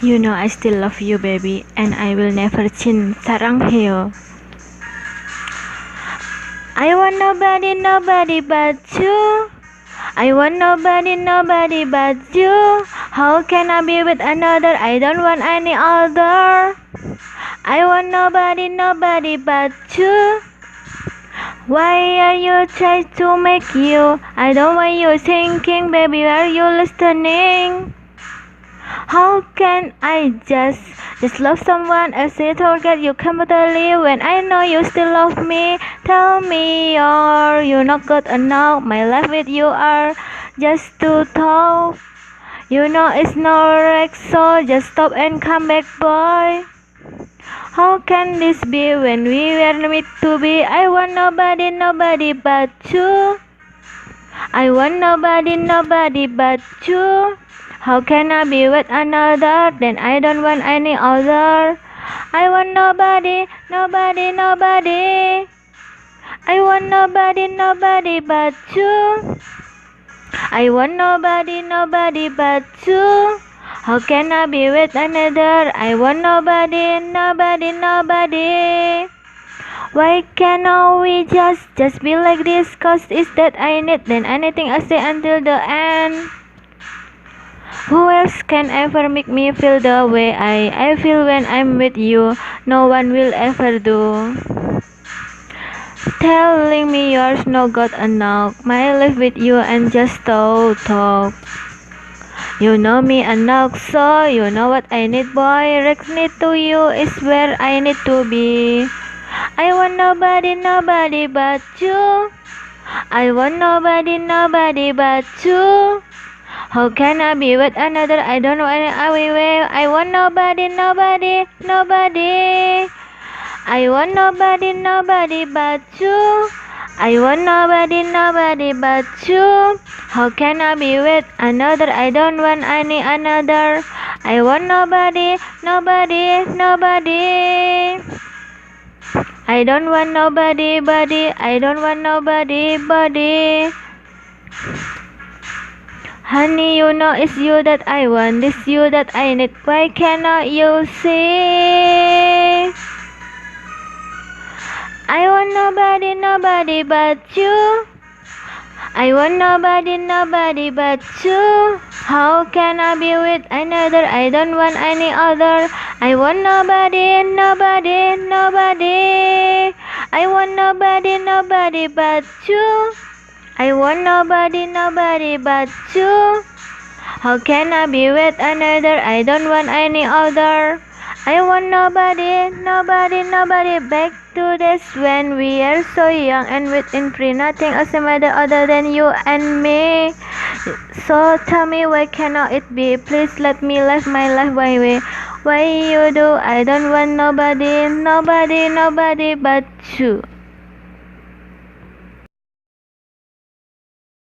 You know I still love you, baby, and I will never change. 사랑해요. I want nobody, nobody but you. I want nobody, nobody but you. How can I be with another? I don't want any other. I want nobody, nobody but you. Why are you trying to make you? I don't want you thinking, baby, are you listening? How can I just love someone else and forget you completely when I know you still love me? Tell me you're not good enough. My life with you are just too tough. You know it's no wreck, so just stop and come back, boy. How can this be when we were meant to be? I want nobody, nobody but you. I want nobody, nobody but you. How can I be with another? Then I don't want any other. I want nobody, nobody, nobody. I want nobody, nobody but you. I want nobody, nobody but you. How can I be with another? I want nobody, nobody, nobody. Why cannot we just be like this? Cause it's that I need, then anything I say until the end. Who else can ever make me feel the way I feel when I'm with you? No one will ever do. Telling me yours no good enough. My life with you and just talk. You know me enough, so you know what I need, boy. Rex need to you is where I need to be. I want nobody, nobody but you. I want nobody, nobody but you. How can I be with another? I don't know any way. I want nobody, nobody, nobody. I want nobody, nobody but you. I want nobody, nobody but you. How can I be with another? I don't want any another. I want nobody, nobody, nobody. I don't want nobody, buddy. I don't want nobody, buddy. Honey, you know it's you that I want, it's you that I need. Why cannot you see? I want nobody, nobody but you. I want nobody, nobody but you. How can I be with another? I don't want any other. I want nobody, nobody, nobody. I want nobody, nobody but you. I want nobody, nobody but you. How can I be with another? I don't want any other. I want nobody, nobody, nobody. Back to days when we are so young and within free, nothing else matter other than you and me. So tell me, why cannot it be? Please let me live my life my way. Why you do? I don't want nobody, nobody, nobody but you.